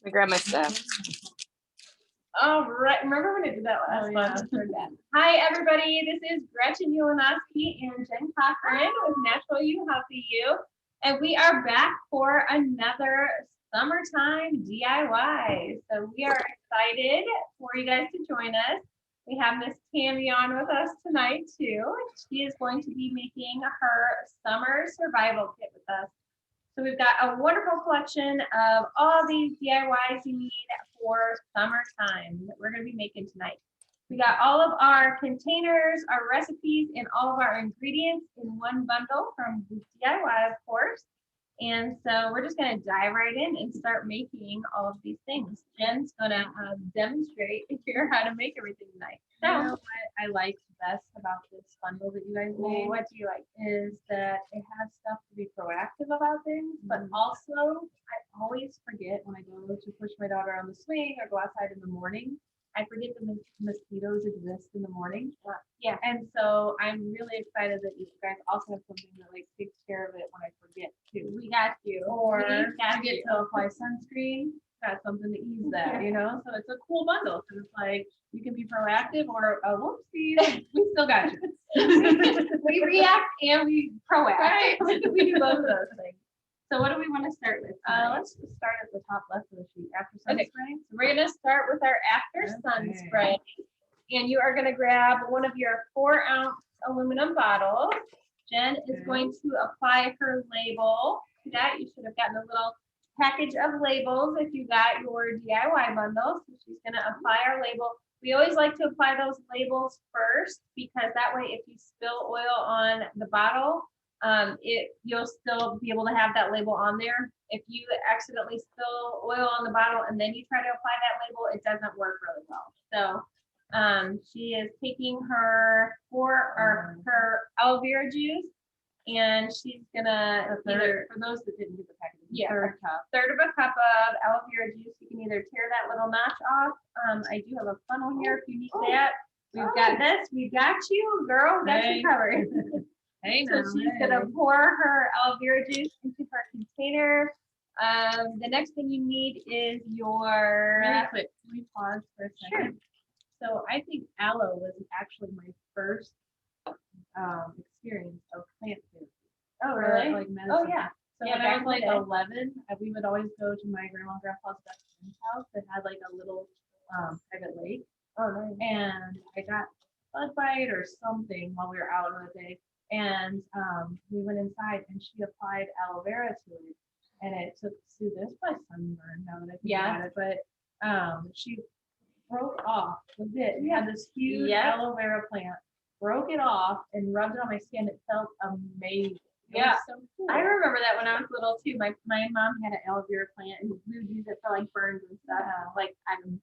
me grab my stuff. All right. Remember when I did that last one? Hi, everybody. This is Gretchen Ulanowski and Jen Cochran with Natural You, Healthy You. And we are back for another summertime DIY. So we are excited for you guys to join us. We have Miss Tammy on with us tonight, too. She is going to be making her summer survival kit with us. So we've got a wonderful collection of all these DIYs you need for summertime that we're going to be making tonight. We got all of our containers, our recipes, and all of our ingredients in one bundle from DIY, of course. And so we're just going to dive right in and start making all of these things. Jen's going to demonstrate here how to make everything tonight. So, you know what I like best about this bundle that you guys made? what do you like? Is that it has stuff to be proactive about things, but also I always forget when I go to push my daughter on the swing or go outside in the morning. I forget the mosquitoes exist in the morning. Yeah. And so I'm really excited that you guys also have something that like takes care of it when I forget to. We got you. Or We got forget you. to apply sunscreen. Got something to ease that, you know? So it's a cool bundle because it's like you can be proactive or whoopsie, we still got you. We react and we proact. Right. We do both of those things. So what do we want to start with? Let's just start at the top left of the sheet after sun Okay. spray. So we're going to start with our after sun Okay. spray. And you are going to grab one of your 4-ounce aluminum bottles. Jen is Okay. going to apply her label to that. You should have gotten a little package of labels if you got your DIY bundle. So she's going to apply our label. We always like to apply those labels first because that way if you spill oil on the bottle, you'll still be able to have that label on there. If you accidentally spill oil on the bottle and then you try to apply that label, it doesn't work really well. So she is taking her her aloe vera juice, and she's gonna For those that didn't get the package, third of a cup of aloe vera juice. You can either tear that little notch off. I do have a funnel here if you need that. We've got this. We got you, girl. Got you covered. Hey, So she's gonna pour her aloe vera juice into her container. The next thing you need is your. Really quick, can we pause for a second? So I think aloe was actually my first experience of plant therapy. Oh, really? Like medicine. Oh, yeah. So Yeah, when I back was in the like day. 11, we would always go to my grandma and grandpa's best friend's house that had like a little private lake. Oh, nice. And I got bug bite or something while we were out on the day. And we went inside and she applied aloe vera to it. And it took Sue, this by sunburn now that I think about it, but she broke off legit. It had this huge aloe vera plant, broke it off and rubbed it on my skin. It felt amazing. It was so cool. I remember that when I was little too. My mom had an aloe vera plant and we would use it for like burns and stuff. Like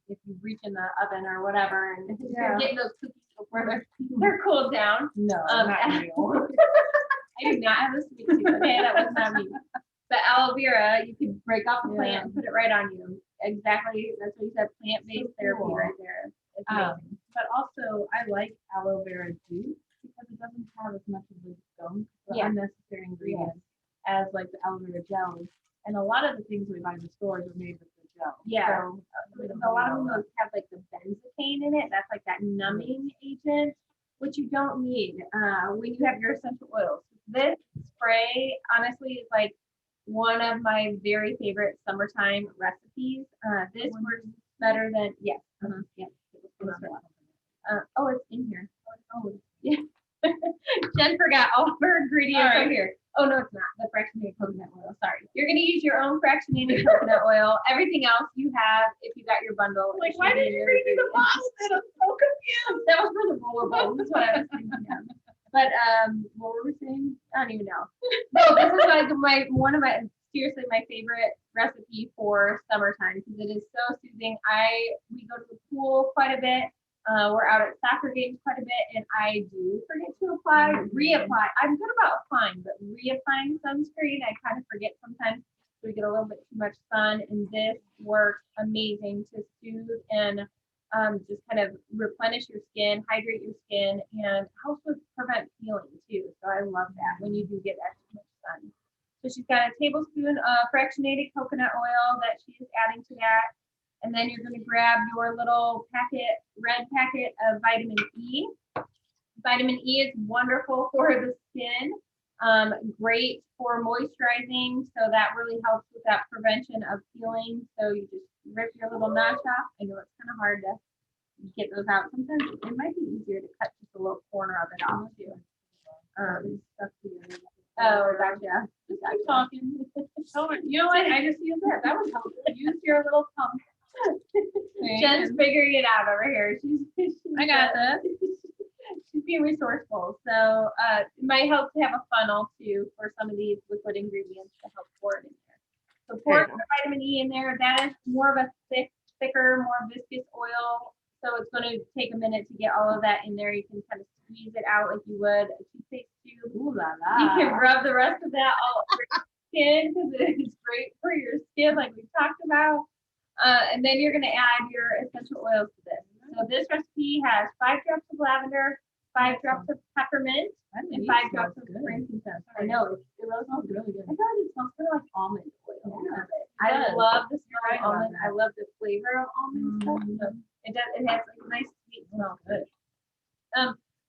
if you reach in the oven or whatever and you're getting those cookies before they're cooled down. No, not real. I do not have a sweet tooth. Okay, that was not me. But aloe vera, you could break off the plant and put it right on you. Exactly. That's what you said. Plant-based therapy right there. It's amazing. But also, I like aloe vera juice because it doesn't have as much of the gum, the unnecessary ingredients as like the aloe vera gels. And a lot of the things we buy in the stores are made with the gel. Yeah. So, a lot of them have like the benzocaine in it. That's like that numbing agent, which you don't need when you have your essential oils. This spray, honestly, is like one of my very favorite summertime recipes. This works better than oh, it's in here. Oh, yeah. Jen forgot all of her ingredients right here. Oh no, it's not. The fractionated coconut oil. Sorry. You're gonna use your own fractionated coconut oil. Everything else you have if you got your bundle. Like, why did you bring me the box? I'm so confused. That was for the rollerballs. That's what I was thinking of. But what were we saying? I don't even know. No, this is like seriously my favorite recipe for summertime because it is so soothing. We go to the pool quite a bit. We're out at soccer games quite a bit, and I do forget to reapply. I'm good about applying, but reapplying sunscreen, I kind of forget sometimes. So we get a little bit too much sun, and this works amazing to soothe and just kind of replenish your skin, hydrate your skin, and also prevent peeling too. So I love that when you do get that too much sun. So she's got a tablespoon of fractionated coconut oil that she is adding to that. And then you're going to grab your little red packet of vitamin E. Vitamin E is wonderful for the skin, great for moisturizing. So that really helps with that prevention of peeling. So you just rip your little notch off. I know it's kind of hard to get those out. Sometimes it might be easier to cut just a little corner of it off too. Oh, gotcha. Just keep talking. Oh, you know what? I just used that. That was helpful. Use your little pump. Jen's figuring it out over here. I got this. She's being resourceful. So it might help to have a funnel too for some of these liquid ingredients to help pour it in there. So pour the vitamin E in there. That is more of a thicker, more viscous oil. So it's going to take a minute to get all of that in there. You can kind of squeeze it out like you would a toothpaste tube. Ooh la la. You can rub the rest of that all over your skin because it is great for your skin, like we talked about. And then you're going to add your essential oils to this. So this recipe has 5 drops of lavender, 5 drops of peppermint, and 5 drops of frankincense. I know it really smells really good. I feel like it smells kind of like almond oil. Yeah, I love the smell of almond. I love the flavor of almond stuff. So it does. It has like a nice sweet smell. Good.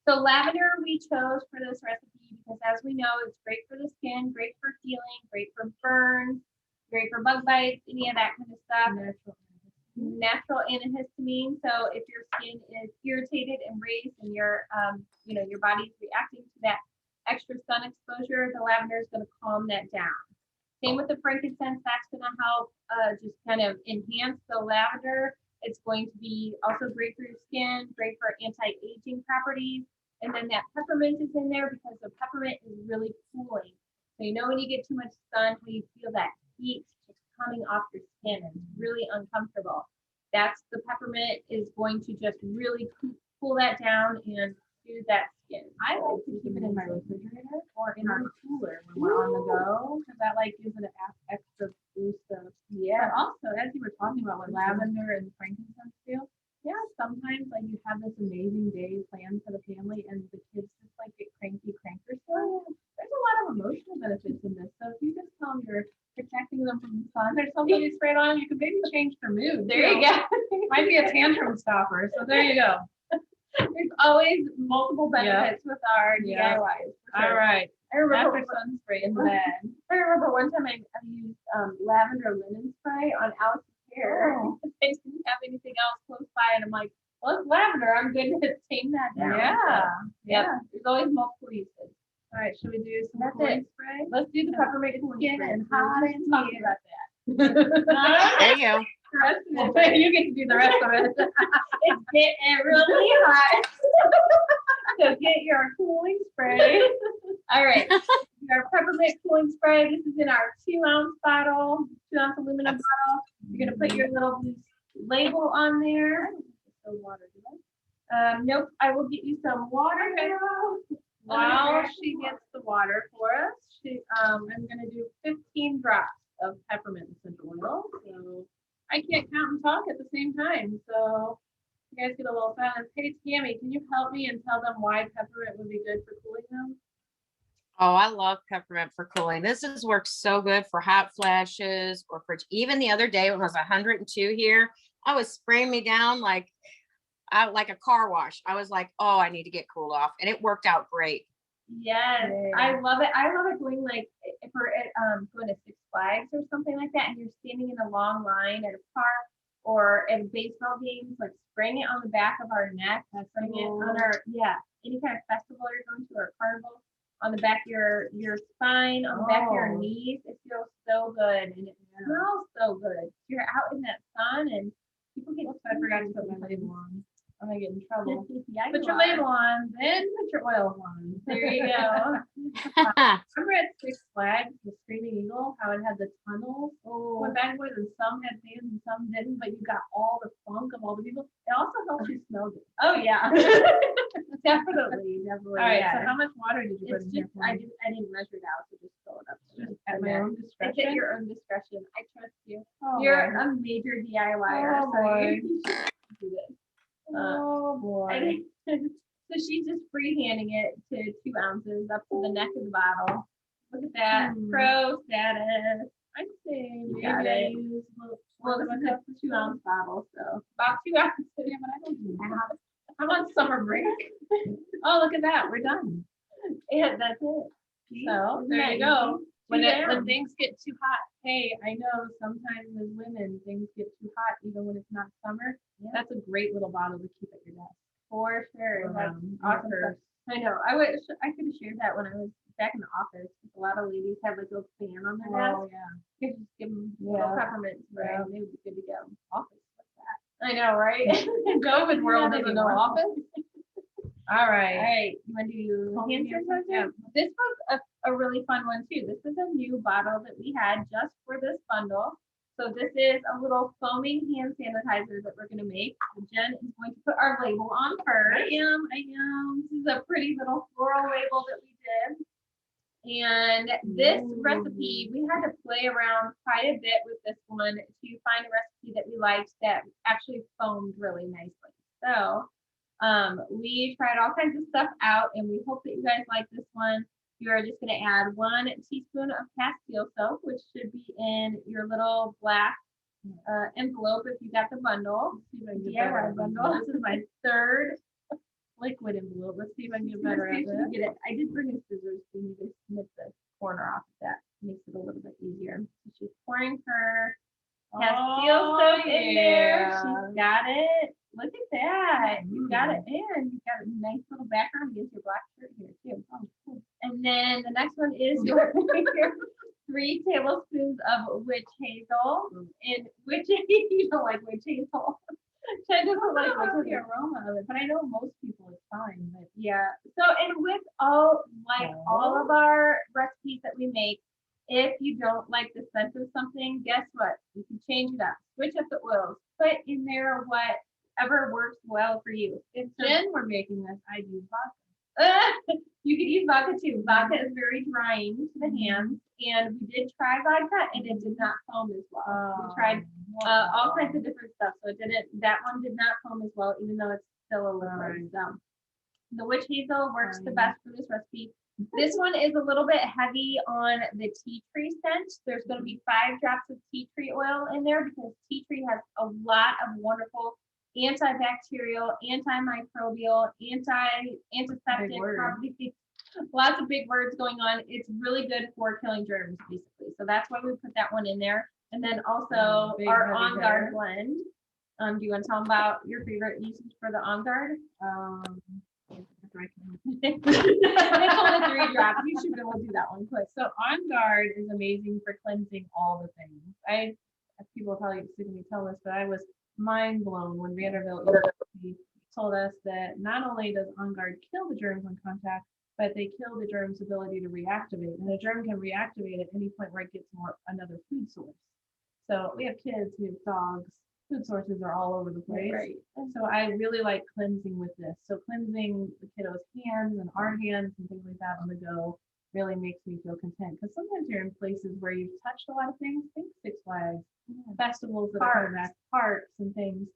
So lavender we chose for this recipe because, as we know, it's great for the skin, great for healing, great for burns, great for bug bites, any of that kind of stuff. Natural antihistamine. So if your skin is irritated and raised and your your body's reacting to that extra sun exposure, the lavender is going to calm that down. Same with the frankincense. That's going to help just kind of enhance the lavender. It's going to be also great for your skin, great for anti-aging properties. And then that peppermint is in there because the peppermint is really cooling. So you know when you get too much sun, when you feel that heat just coming off your skin and it's really uncomfortable. That's the peppermint is going to just really cool that down and soothe that skin. I like to keep it in my refrigerator or in our cooler when we're on the go because that like gives it an extra boost of But also, as you were talking about with lavender and frankincense too, sometimes like you have this amazing day planned for the family and the kids just like get cranky cranker stuff. There's a lot of emotional benefits in this. So if you just tell them you're protecting them from the sun, there's something you spray it on, you can maybe change their mood. There you go. Might be a tantrum stopper. So there you go. There's always multiple benefits with our DIYs. All right. I remember sun spray in the bag. I remember one time I used lavender linen spray on Alex's hair. I didn't have anything else close by, and I'm like, well, it's lavender. I'm going to tame that down. Yeah. There's always multiple uses. All right, should we do some cooling spray? Let's do the peppermint skin and hot and talk about that. There you go. You get to do the rest of it. It's getting really hot. So get your cooling spray. All right. Our peppermint cooling spray. This is in our 2-ounce bottle, 2-ounce aluminum bottle. You're going to put your little blue label on there. Nope. I will get you some water now. While she gets the water for us, I'm going to do 15 drops of peppermint essential oil. So I can't count and talk at the same time. So you guys get a little silence. Hey, Tammy, can you help me and tell them why peppermint would be good for cooling them? Oh, I love peppermint for cooling. This has worked so good for hot flashes or for even the other day when it was 102 here. I was spraying me down like a car wash. I was like, oh, I need to get cooled off. And it worked out great. Yes, I love it. I love it going like if we're going to Six Flags or something like that, and you're standing in a long line at a park or at baseball games, like spraying it on the back of our neck, spraying it on our any kind of festival you're going to or carnival, on the back of your spine, on the back of your knees. It feels so good and it smells so good. You're out in that sun and people get. I forgot to put my label on. I'm gonna get in trouble. Put your label on, then put your oil on. There you go. Remember at Six Flags, the Screaming Eagle, how it had the tunnels? Went back and forth, and some had fans and some didn't, but you got all the funk of all the people. It also helps you smell good. Oh yeah, definitely. All right. So how much water did you put in here? I didn't measure it out, so just fill it up. Just at my own discretion. It's at your own discretion. I trust you. You're a major DIYer, so you should do this. Oh boy. So she's just freehanding it to 2 ounces up to the neck of the bottle. Look at that. Pro status. I'd say maybe got I it. use a little, Well, this is a 2-ounce bottle, so about 2 ounces. yeah, but I don't do that. I'm on summer break. Oh, look at that. We're done. Yeah, that's it. So Isn't there that you go. easy? When Down. things get too hot, hey, I know sometimes as women things get too hot even when it's not summer. Yeah. That's a great little bottle to keep at your desk. For sure. That's Your awesome. purse. I know. I wish I could have shared that when I was back in the office. A lot of ladies have like a fan on their desk. Oh yeah. You could just give them little Yeah. peppermint spray Yeah. and they would be good to go. Office. What's that? I know, right? COVID world Yeah, doesn't know anymore. office. All All right. right, you want to do Call hand me your sanitizer? This was a really fun one too. This is a new bottle that we had just for this bundle. So this is a little foaming hand sanitizer that we're going to make. So Jen is going to put our label on first. I am. This is a pretty little floral label that we did. And this recipe, we had to play around quite a bit with this one to find a recipe that we liked that actually foamed really nicely. So we tried all kinds of stuff out and we hope that you guys like this one. You are just going to add 1 teaspoon of Castile soap, which should be in your little black envelope if you got the bundle. Yeah, bundle. This is my third Liquid envelope. Let's see if I can get Let's better see at if we this. can get it. I did bring a scissors so you just snip the corner off of that. Makes it a little bit easier. So she's pouring her Castile soap in there. She's got it. Look at that. You got it in. You got a nice little background against your black shirt here too. Oh, cool. And then the next one is your 3 tablespoons of witch hazel. And witch you don't like witch hazel. Jen doesn't like The aroma of it, but I know most people it's fine. But yeah. So and with all of our recipes that we make, if you don't like the scent of something, guess what? You can change it up. Switch up the oils. Put in there whatever works well for you. if Jen were making this, I'd use vodka. You could use vodka too. Vodka is very drying to the hands. And we did try vodka and it did not foam as well. We tried all kinds of different stuff. So that one did not foam as well, even though it's still a liquid. So the witch hazel works the best for this recipe. This one is a little bit heavy on the tea tree scent. There's going to be 5 drops of tea tree oil in there because tea tree has a lot of wonderful antibacterial, antimicrobial, antiseptic, probably lots of big words going on. It's really good for killing germs, basically. So that's why we put that one in there. And then also our On Guard blend. Do you want to tell them about your favorite usage for the On Guard? It's only 3 drops. You should be able to do that one quick. So On Guard is amazing for cleansing all the things. People probably sick of me telling this, but I was mind blown when Vanderbilt University told us that not only does On Guard kill the germs on contact, but they kill the germ's ability to reactivate. And the germ can reactivate at any point where it gets another food source. So we have kids, we have dogs, food sources are all over the place. Right. And so I really like cleansing with this. So cleansing the kiddos' hands and our hands and things like that on the go really makes me feel content. Because sometimes you're in places where you've touched a lot of things, think Six Flags, festivals that are coming back, parks and things.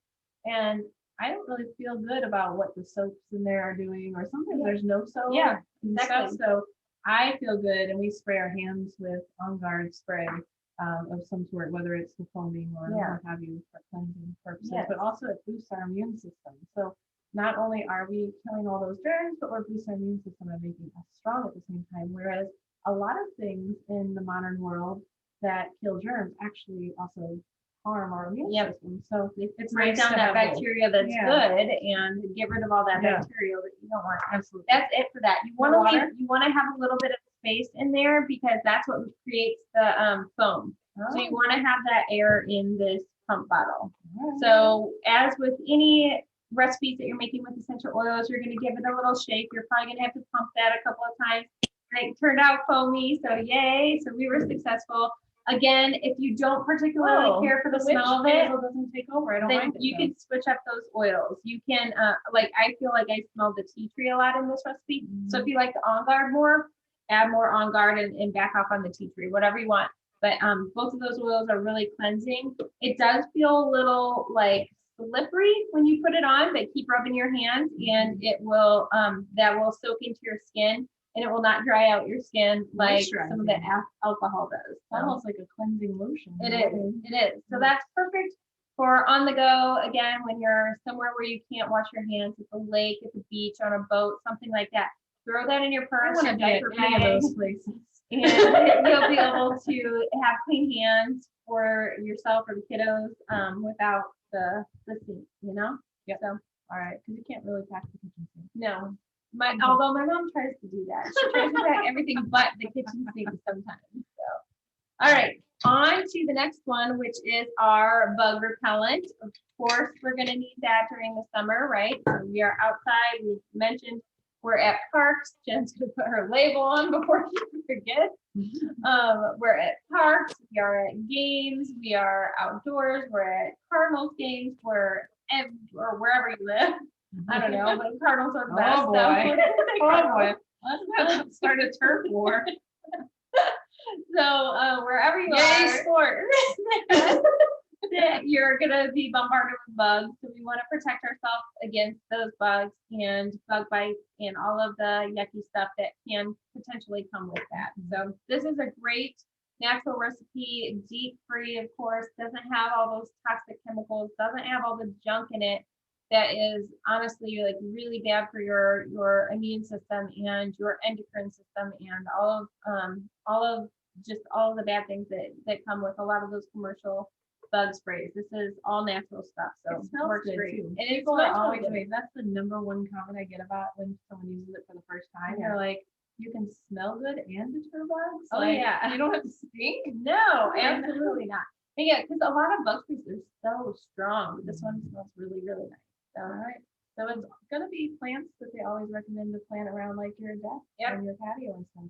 And I don't really feel good about what the soaps in there are doing, or sometimes there's no soap. Yeah, and exactly. stuff. So I feel good, and we spray our hands with On Guard spray of some sort, whether it's the foaming or what have you for cleansing purposes, but also it boosts our immune system. So not only are we killing all those germs, but we're boosting our immune system and making us strong at the same time. Whereas a lot of things in the modern world that kill germs actually also harm our immune system. So it's break down that bacteria that's good and get rid of all that bacteria that you don't want. Absolutely. That's it for that. You want to you want to have a little bit of space in there because that's what creates the foam. So you want to have that air in this pump bottle. So as with any recipes that you're making with essential oils, you're going to give it a little shake. You're probably going to have to pump that a couple of times. It turned out foamy, so yay. So we were successful. Again, if you don't particularly care for the smell of it, doesn't take over. I don't then like it, you can switch up those oils. You can, like, I feel like I smell the tea tree a lot in this recipe. So if you like the On Guard more, add more On Guard and back off on the tea tree, whatever you want. But both of those oils are really cleansing. It does feel a little like slippery when you put it on, but keep rubbing your hands and it will, that will soak into your skin. and it will not dry out your skin like some of the Moisturizing. alcohol does. It's almost like a cleansing lotion. It is. It is. So that's perfect for on the go. Again, when you're somewhere where you can't wash your hands, at the lake, at the beach, on a boat, something like that. Throw that in your I purse, want your to be at diaper any of bag, those places. and you'll be able to have clean hands for yourself or the kiddos without the sink, you know? Yep. So, All right, because you can't really pack the kitchen sink. no. Although my mom tries to do that. She tries to pack everything but the kitchen sink sometimes. So, all right, on to the next one, which is our bug repellent. Of course, we're going to need that during the summer, right? So we are outside. We mentioned we're at parks. Jen's going to put her label on before she forgets. We're at parks. We are at games. We are outdoors. We're at Cardinals games. We're or wherever you live. I don't know, but Cardinals are the best. Oh boy. Oh boy. Let's start a turf war. So wherever you Yay, are, sport. you're gonna be bombarded with bugs. So we want to protect ourselves against those bugs and bug bites and all of the yucky stuff that can potentially come with that. So this is a great natural recipe, DEET free, of course, doesn't have all those toxic chemicals, doesn't have all the junk in it that is honestly like really bad for your immune system and your endocrine system and all of the bad things that come with a lot of those commercial bug sprays. This is all natural stuff, so It smells works good great. too. And it People are smells always good. wait. That's the number one comment I get about when someone uses it for the first time. Yeah. They're like, you can smell good and deter bugs. Oh, Like, yeah. you don't have to stink. No, absolutely not. But yeah, because a lot of bug sprays are so strong. But this one smells really, really nice. So, All right. So it's gonna be plants that they always recommend to plant around like your desk Yep. and your patio and stuff.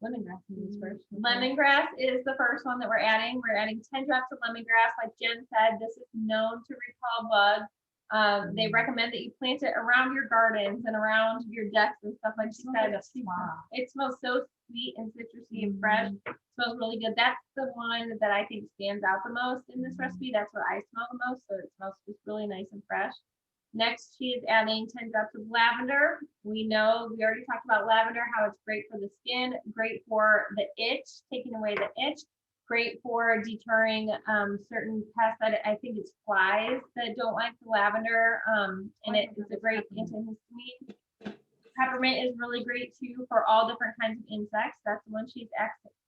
Lemongrass is first. lemongrass is the first one that we're adding. We're adding 10 drops of lemongrass. Like Jen said, this is known to repel bugs. They recommend that you plant it around your gardens and around your decks and stuff like she said. It smells so sweet and citrusy and fresh. It smells really good. That's the one that I think stands out the most in this recipe. That's what I smell the most. So it smells just really nice and fresh. Next, she is adding 10 drops of lavender. We know, we already talked about lavender, how it's great for the skin, great for the itch, taking away the itch, great for deterring certain pests. I think it's flies that don't like the lavender, and it's a great antihistamine. Peppermint is really great too for all different kinds of insects. That's the one she's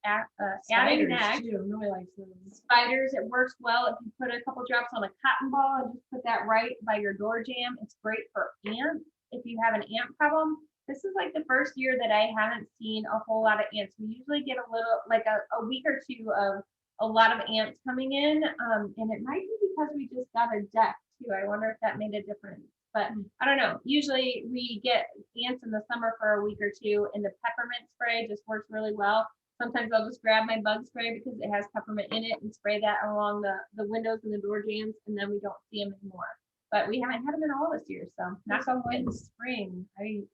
adding next. Too. Nobody likes those. Spiders, it works well if you put a couple drops on a cotton ball and just put that right by your door jamb. It's great for ants if you have an ant problem. This is like the first year that I haven't seen a whole lot of ants. We usually get a little, like a week or two of a lot of ants coming in, and it might be because we just got a deck too. I wonder if that made a difference. But I don't know. Usually we get ants in the summer for a week or two, and the peppermint spray just works really well. Sometimes I'll just grab my bug spray because it has peppermint in it and spray that along the windows and the door jambs, and then we don't see them anymore. But we haven't had them at all this year, so not so good. In spring,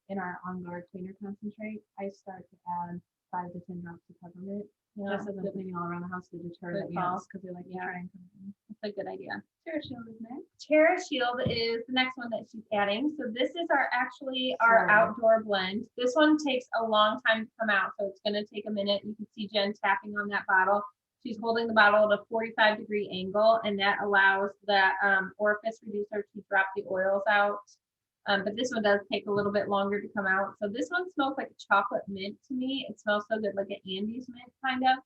in our on guard cleaner concentrate, I start to add 5 to 10 drops of peppermint. Just as I'm cleaning all around the house to deter the ants because they like to try and come in. That's a good idea. Terra Shield is next. Terra Shield is the next one that she's adding. So this is our outdoor blend. This one takes a long time to come out, so it's going to take a minute. You can see Jen tapping on that bottle. She's holding the bottle at a 45-degree angle, and that allows that orifice reducer to drop the oils out. But this one does take a little bit longer to come out. So this one smells like a chocolate mint to me. It smells so good, like an Andes mint kind of.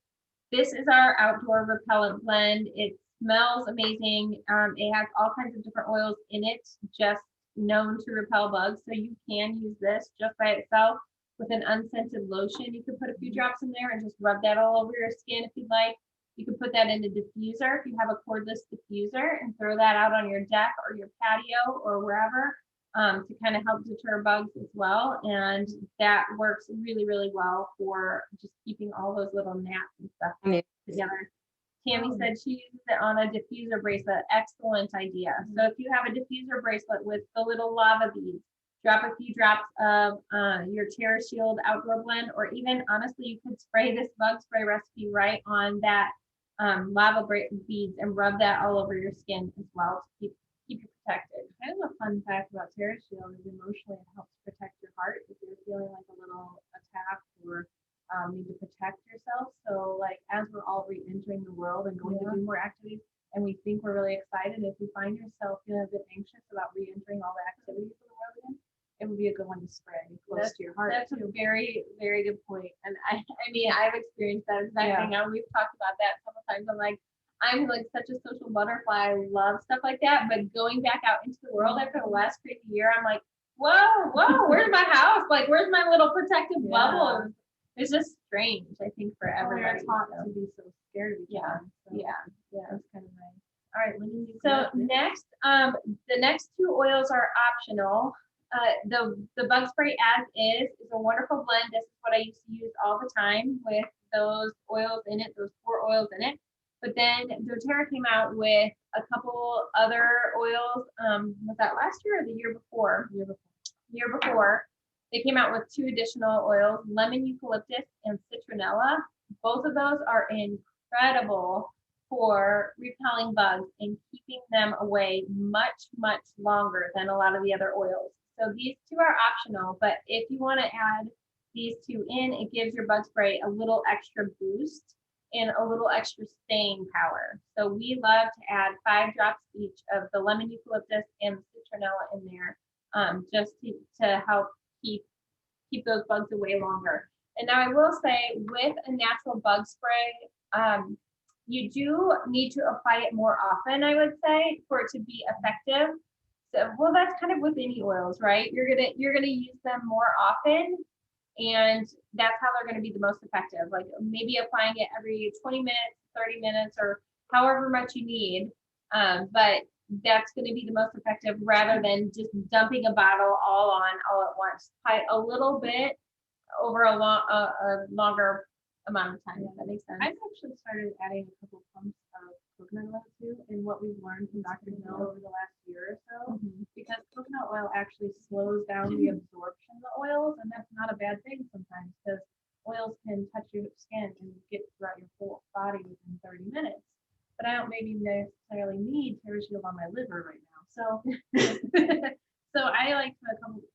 This is our outdoor repellent blend. It smells amazing. It has all kinds of different oils in it, just known to repel bugs. So you can use this just by itself with an unscented lotion. You could put a few drops in there and just rub that all over your skin if you'd like. You can put that in a diffuser if you have a cordless diffuser and throw that out on your deck or your patio or wherever. To kind of help deter bugs as well. And that works really, really well for just keeping all those little gnats and stuff together. Tammy said she used it on a diffuser bracelet. Excellent idea. So if you have a diffuser bracelet with the little lava beads, drop a few drops of your Terra Shield outdoor blend, or even honestly, you could spray this bug spray recipe right on that lava beads and rub that all over your skin as well to keep you protected. I have a fun fact about Terra Shield is emotionally it helps protect your heart if you're feeling like a little attacked or need to protect yourself. So like as we're all re-entering the world and going to do more activities, and we think we're really excited, if you find yourself feeling a bit anxious about re-entering all the activities of the world again, it would be a good one to spray close to your heart. That's a very, very good point. And I mean, I've experienced that exact thing. Now we've talked about that a couple times. I'm like such a social butterfly. I love stuff like that. But going back out into the world after the last crazy year, I'm like, whoa, where's my house? Like, where's my little protective bubble? It's just strange, I think, for everybody. We're taught to be so scared of each other. So that's kind of nice. All right, so next, the next two oils are optional. The bug spray as is a wonderful blend. This is what I used to use all the time with those oils in it, those 4 oils in it. But then doTERRA came out with a couple other oils. Was that last year or the year before? Year before. They came out with 2 additional oils, lemon eucalyptus and citronella. Both of those are incredible for repelling bugs and keeping them away much, much longer than a lot of the other oils. So these 2 are optional, but if you want to add these 2 in, it gives your bug spray a little extra boost and a little extra staying power. So we love to add 5 drops each of the lemon eucalyptus and citronella in there, just to help keep those bugs away longer. And now I will say, with a natural bug spray, you do need to apply it more often, I would say, for it to be effective. So, well, that's kind of with any oils, right? You're gonna use them more often, and that's how they're gonna be the most effective. Like maybe applying it every 20 minutes, 30 minutes, or however much you need. But that's going to be the most effective, rather than just dumping a bottle all at once. Apply a little bit over a longer amount of time, if that makes sense. I've actually started adding a couple pumps of coconut oil too, and what we've learned from Dr. Hill over the last year or so, because coconut oil actually slows down the absorption of the oils, and that's not a bad thing sometimes, because oils can touch your skin and get throughout your whole body within 30 minutes. But I don't maybe necessarily need TerraShield on my liver right now. So, so I like to put a couple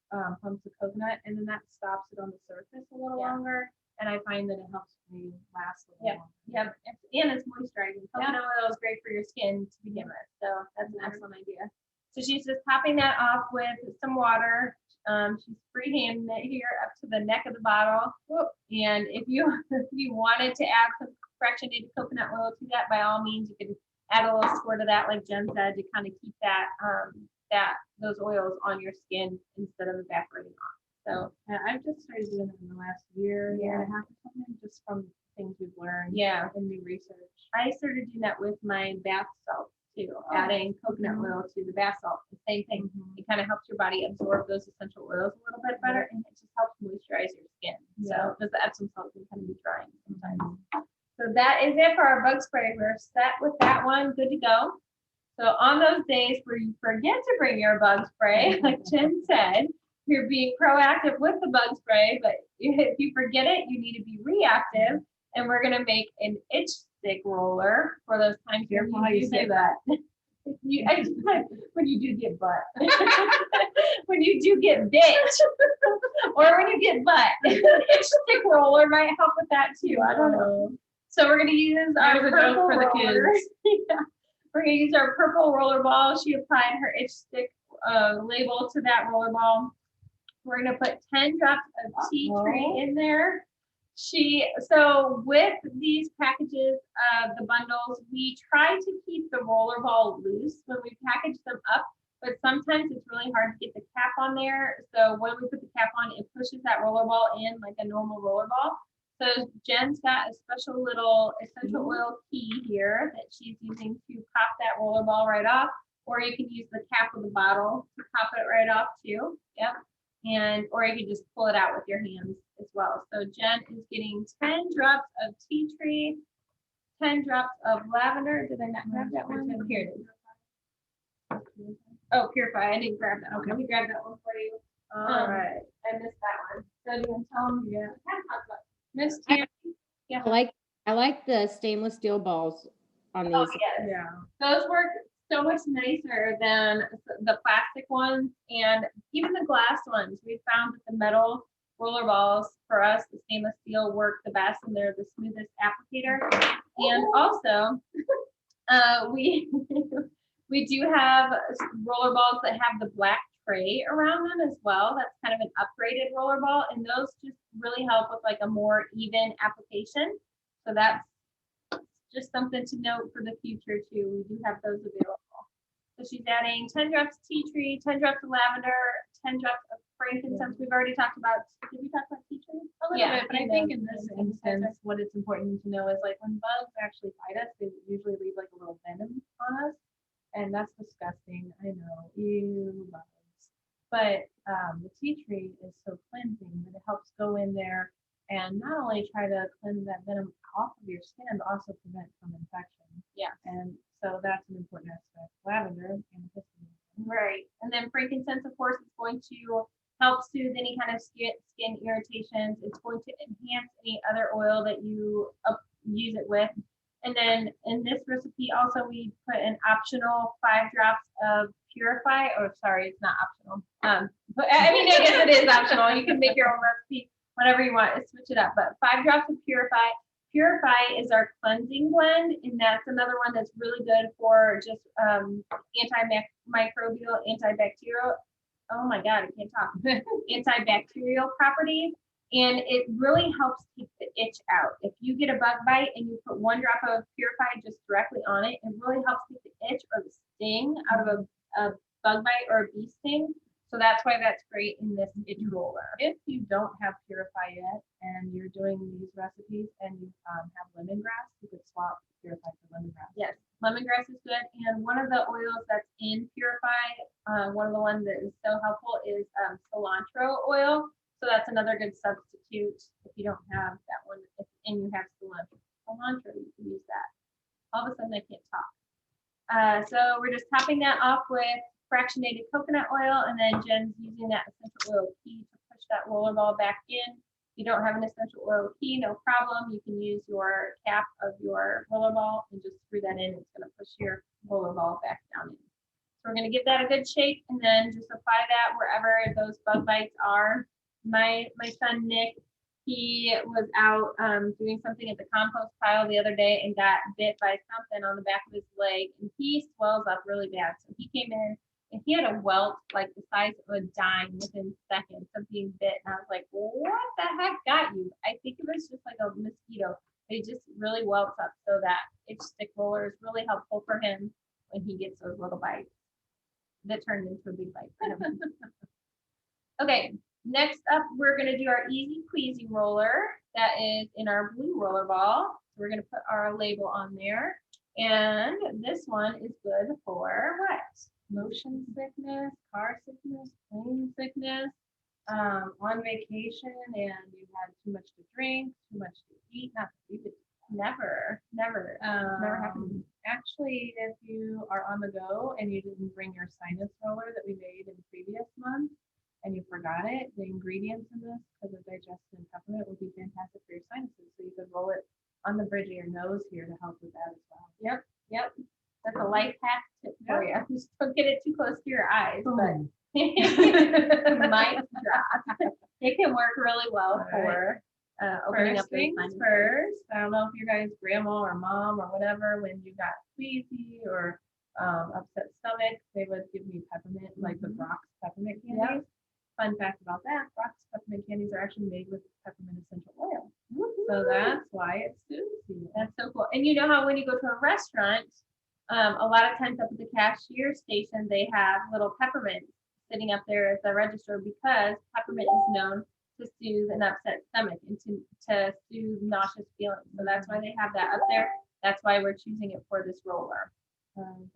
pumps of coconut, and then that stops it on the surface a little longer. And I find that it helps me last a little longer. And it's moisturizing. Coconut oil is great for your skin to begin with. So that's an excellent idea. So she's just topping that off with some water. She's freehanding it here up to the neck of the bottle. And if you wanted to add some fractionated coconut oil to that, by all means, you can add a little squirt of that, like Jen said, to kind of keep that those oils on your skin instead of evaporating off. So I've just started doing it in the last year and a half or something, just from things we've learned in new research. I started doing that with my bath salt too, adding coconut oil to the bath salt. The same thing. It kind of helps your body absorb those essential oils a little bit better, and it just helps moisturize your skin. So because the Epsom salt can kind of be drying sometimes. So that is it for our bug spray. We're set with that one, good to go. So on those days where you forget to bring your bug spray, like Jen said, you're being proactive with the bug spray, but if you forget it, you need to be reactive. And we're gonna make an itch stick roller for those times. Careful how you say that. When you do get butt. When you do get bit. Or when you get butt. Itch stick roller might help with that too. I don't know. So we're going to use our purple for the kids. We're going to use our purple roller ball. She applied her itch stick label to that roller ball. We're going to put 10 drops of tea tree in there. So with these packages of the bundles, we try to keep the roller ball loose when we package them up, but sometimes it's really hard to get the cap on there. So when we put the cap on, it pushes that roller ball in like a normal roller ball. So Jen's got a special little essential oil key here that she's using to pop that roller ball right off, or you can use the cap of the bottle to pop it right off too. Yep. Or you can just pull it out with your hands as well. So Jen is getting 10 drops of tea tree, 10 drops of lavender. Did I not grab that one? Here it is. Oh, Purify. I didn't grab that. Okay, let me grab that one for you. All right. I missed that one. So do you want to tell them? Yeah. Miss Tammy? Yeah. I like the stainless steel balls on these. Oh, yes. Yeah. Those work so much nicer than the plastic ones and even the glass ones. We found that the metal roller balls for us, the stainless steel work the best and they're the smoothest applicator. And also, we we do have roller balls that have the black tray around them as well. That's kind of an upgraded roller ball, and those just really help with like a more even application. So that's just something to note for the future too. We do have those available. So she's adding 10 drops of tea tree, 10 drops of lavender, 10 drops of frankincense. We've already talked about, did we talk about tea tree? A little bit, but I think in this instance, what it's important to know is like when bugs actually bite us, they usually leave like a little venom on us. And that's disgusting. I know, ew, bugs. But the tea tree is so cleansing that it helps go in there and not only try to cleanse that venom off of your skin, but also prevent from infection. Yeah. And so that's an important aspect. Lavender and histamine. Right. And then frankincense, of course, is going to help soothe any kind of skin irritations. It's going to enhance any other oil that you use it with. And then in this recipe, also, we put an optional 5 drops of Purify. Oh, sorry, it's not optional. But I mean, I guess it is optional. You can make your own recipe, whatever you want, switch it up. But 5 drops of Purify. Purify is our cleansing blend, and that's another one that's really good for just antimicrobial, antibacterial. Oh my God, I can't talk. Antibacterial properties, and it really helps keep the itch out. If you get a bug bite and you put 1 drop of Purify just directly on it, it really helps keep the itch or the sting out of a bug bite or a bee sting. So that's why that's great in this itch roller. If you don't have Purify yet and you're doing these recipes and you have lemongrass, you could swap Purify for lemongrass. Yes, lemongrass is good. And one of the oils that's in Purify, one of the ones that is so helpful is cilantro oil. So that's another good substitute if you don't have that one and you have cilantro. You can use that. All of a sudden I can't talk. So we're just topping that off with fractionated coconut oil, and then Jen's using that essential oil key to push that roller ball back in. If you don't have an essential oil key, no problem. You can use your cap of your roller ball and just screw that in. It's going to push your roller ball back down in. So we're going to give that a good shake and then just apply that wherever those bug bites are. My son Nick, he was out doing something at the compost pile the other day and got bit by something on the back of his leg, and he swells up really bad. So he came in and he had a welt like the size of a dime within seconds of being bit. And I was like, what the heck got you? I think it was just like a mosquito. It just really welts up, so that itch stick roller is really helpful for him when he gets those little bites that turn into a big bite for him. Okay, next up, we're going to do our easy Queasy Roller. That is in our blue roller ball. So we're going to put our label on there. And this one is good for what? Motion sickness, car sickness, plane sickness, on vacation and you had too much to drink, too much to eat, not to eat, never happened. Actually, if you are on the go and you didn't bring your sinus roller that we made in previous months and you forgot it, the ingredients in this, because of digestion and peppermint, would be fantastic for your sinuses. So you could roll it on the bridge of your nose here to help with that as well. Yep. That's a life hack tip for you. Just don't get it too close to your eyes, but it might drop. It can work really well for opening up those sinuses. First, I don't know if your guys' grandma or mom or whatever, when you got queasy or upset stomach, they would give me peppermint, like the Brock's peppermint candies. Fun fact about that, Brock's peppermint candies are actually made with peppermint essential oil. So that's why it soothes you. That's so cool. And you know how when you go to a restaurant, a lot of times up at the cashier station, they have little peppermint sitting up there at the register because peppermint is known to soothe an upset stomach and to soothe nauseous feelings. So that's why they have that up there. That's why we're choosing it for this roller.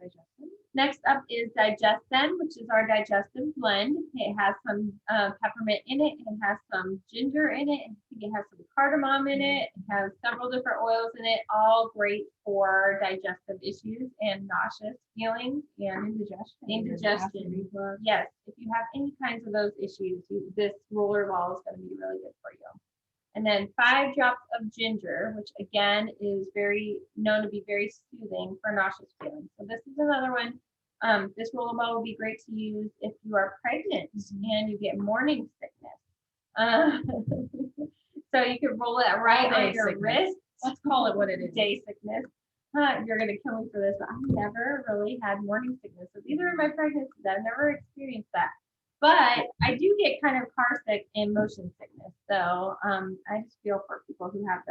Digestion. Next up is Digestin, which is our digestive blend. It has some peppermint in it. It has some ginger in it. I think it has some cardamom in it. It has several different oils in it, all great for digestive issues and nauseous feelings and indigestion. Yes, if you have any kinds of those issues, this roller ball is going to be really good for you. And then 5 drops of ginger, which again is very known to be very soothing for nauseous feelings. So this is another one. This roller ball would be great to use if you are pregnant and you get morning sickness. So you can roll it right on your wrist. Let's call it what it is. Day sickness. You're gonna kill me for this, but I've never really had morning sickness. So these are my pregnancies. I've never experienced that. But I do get kind of car sick and motion sickness. So I just feel for people who have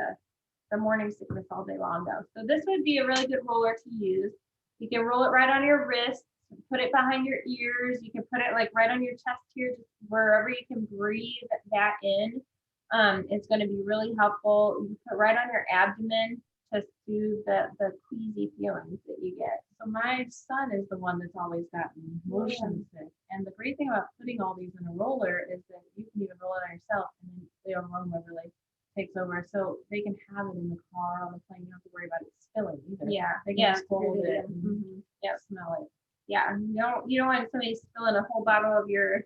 the morning sickness all day long though. So this would be a really good roller to use. You can roll it right on your wrist, put it behind your ears. You can put it like right on your chest here, just wherever you can breathe that in. It's going to be really helpful. You can put right on your abdomen to soothe the queasy feelings that you get. So my son is the one that's always gotten motion sick. And the great thing about putting all these in a roller is that you can even roll it on yourself and then the aroma really takes over. So they can have it in the car, on the plane. You don't have to worry about it spilling either. Yeah. They can just hold it and Yeah. smell it. Yeah. You don't want somebody spilling a whole bottle of your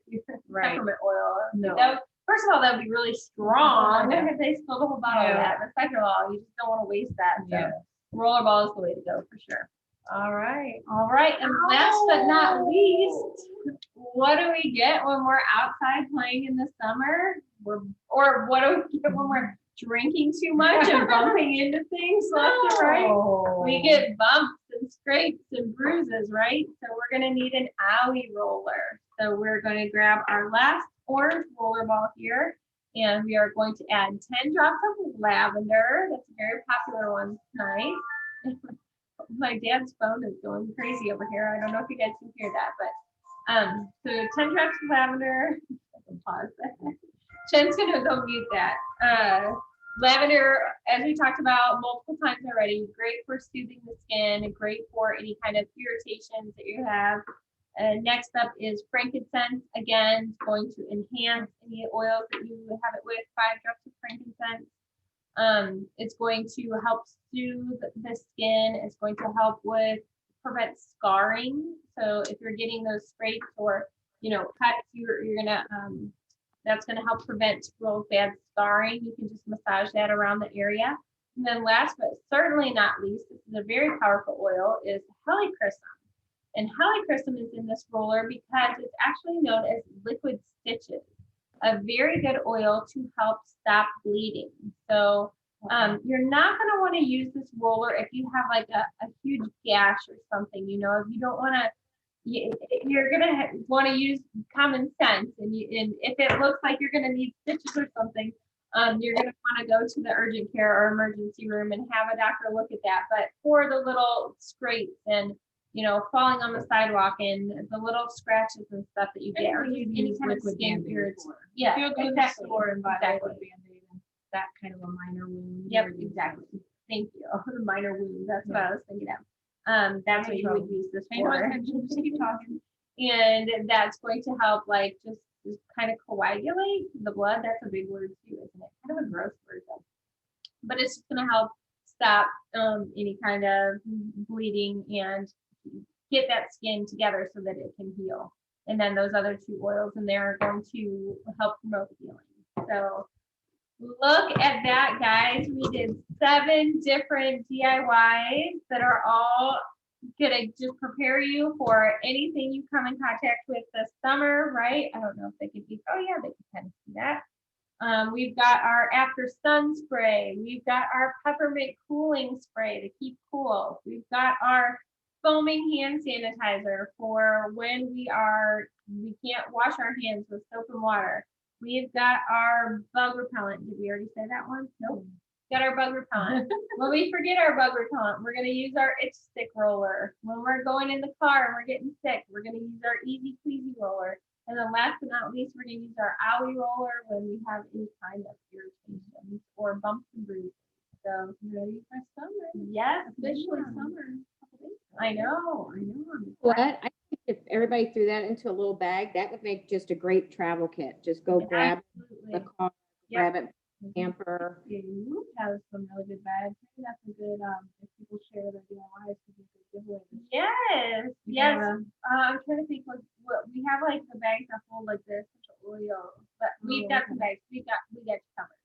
Right. peppermint oil. No. First of all, that would be really strong if they spilled a whole bottle of that. But second of all, you just don't want to waste that. So Yeah. rollerball is the way to go for sure. All right. All right. And last but not least, what do we get when we're outside playing in the summer? Or what do we get when we're drinking too much and bumping into things left and right? We get bumps and scrapes and bruises, right? So we're going to need an Owwwww Roller. So we're going to grab our last orange roller ball here, and we are going to add 10 drops of lavender. That's a very popular one tonight. My dad's phone is going crazy over here. I don't know if you guys can hear that, but so 10 drops of lavender. I can pause that. Jen's gonna go mute that. Lavender, as we talked about multiple times already, great for soothing the skin, great for any kind of irritations that you have. Next up is frankincense. Again, it's going to enhance any oils that you have it with. 5 drops of frankincense. It's going to help soothe the skin. It's going to help with prevent scarring. So if you're getting those scrapes or cuts, you're gonna that's gonna help prevent real bad scarring. You can just massage that around the area. And then last but certainly not least, this is a very powerful oil, is helichrysum. And helichrysum is in this roller because it's actually known as liquid stitches, a very good oil to help stop bleeding. So you're not going to want to use this roller if you have like a huge gash or something. If you don't want to, you're going to want to use common sense. And if it looks like you're going to need stitches or something, you're going to want to go to the urgent care or emergency room and have a doctor look at that. But for the little scrapes and falling on the sidewalk and the little scratches and stuff that you get, or any kind of skin irritation. Yeah, You'll go to the exactly. store and buy Exactly. a Band-Aid and that kind of a minor wound. Yep, exactly. Thank you. The minor wound. That's what I was thinking of. That's what you would use this Pay no for. attention, just keep talking. And that's going to help, like, just kind of coagulate the blood. That's a big word too, isn't it? Kind of a gross word though. But it's just going to help stop any kind of bleeding and get that skin together so that it can heal. And then those other 2 oils in there are going to help promote healing. So look at that, guys. We did 7 different DIYs that are all gonna just prepare you for anything you come in contact with this summer, right? I don't know if they can be, oh yeah, they can kind of see that. We've got our after sun spray. We've got our peppermint cooling spray to keep cool. We've got our foaming hand sanitizer for when we can't wash our hands with soap and water. We've got our bug repellent. Did we already say that one? Nope. Got our bug repellent. When we forget our bug repellent, we're going to use our itch stick roller. When we're going in the car and we're getting sick, we're going to use our easy Queasy Roller. And then last but not least, we're going to use our Owwwww Roller when we have any kind of irritation or bumps and bruises. So ready for summer? Yes, officially summer. I know. What? I think if everybody threw that into a little bag, that would make just a great travel kit. Just go grab the car, grab it, camper. You have some really good bags. Maybe that's a good, if people share their DIYs, could be a good giveaway. Yes. Yeah. I'm trying to think what we have, like the bags that hold like this, oil, but we've got some bags. We got you covered.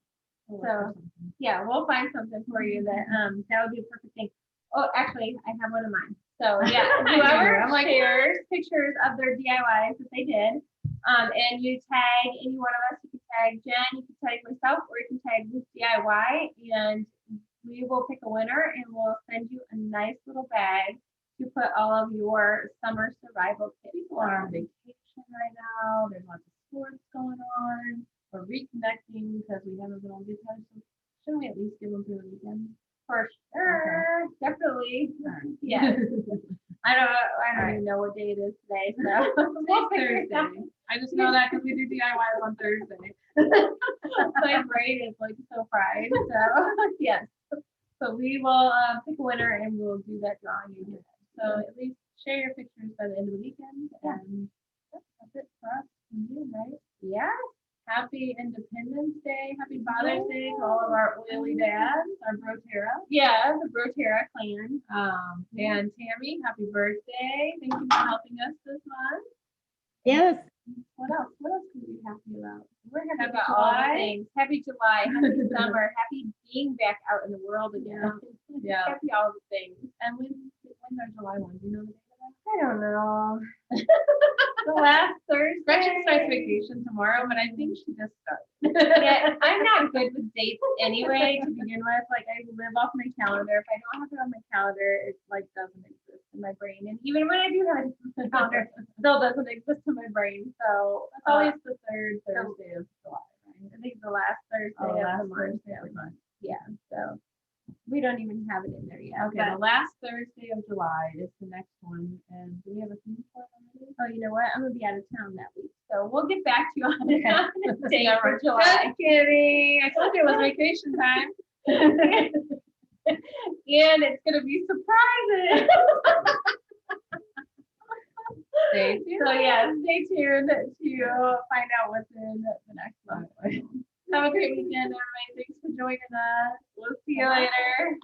So yeah, we'll find something for you that would be a perfect thing. Oh, actually, I have one of mine. So yeah, whoever shares pictures of their DIYs that they did, and you tag any one of us, you can tag Jen, you can tag myself, or you can tag this DIY, and we will pick a winner and we'll send you a nice little bag to put all of your summer survival kits. People are on vacation right now. There's lots of sports going on. We're reconnecting because we haven't been on vacation. So shouldn't we at least give them through the weekend? For sure, definitely. All right. Yeah. I don't right. even know what day it is today, so we'll figure it out. Thursday. I just know that because we do DIYs on Thursday. My brain is like so fried. So yes. So we will pick a winner and we'll do that drawing again. So at least share your pictures by the end of the weekend. And that's it for us from you, right? Yeah. Happy Independence Day. Happy Father's Day to all of our oily dads, our Broterra. Yeah, the Broterra clan. And Tammy, happy birthday. Thank you for helping us this month. Yes. What else? What else can we be happy about? We're happy Happy about all the July. things. Happy July, happy summer, happy being back out in the world again. Yeah. Happy all the things. And when's our July one? Do you know the date of that? I don't know. The last Thursday. Gretchen starts vacation tomorrow, but I think she just started. Yeah, I'm not good with dates anyway to begin with. Like I live off my calendar. If I don't have it on my calendar, it like doesn't exist in my brain. And even when I do have it on my calendar, it still doesn't exist in my brain. So It's always the third Thursday of July, right? I think the last Thursday of the month. Thursday of the month. Yeah. So we don't even have it in there yet. Okay, the last Thursday of July is the next one, and do we have a theme for it already? Oh, you know what? I'm gonna be out of town that week, so we'll get back to you on the date Yeah, for right. July. Just kidding. I told you it was vacation time. And it's gonna be surprises. Stay tuned. So yeah, stay tuned to find out what's in the next month. Have a great weekend, everybody. Thanks for joining us. We'll see you later.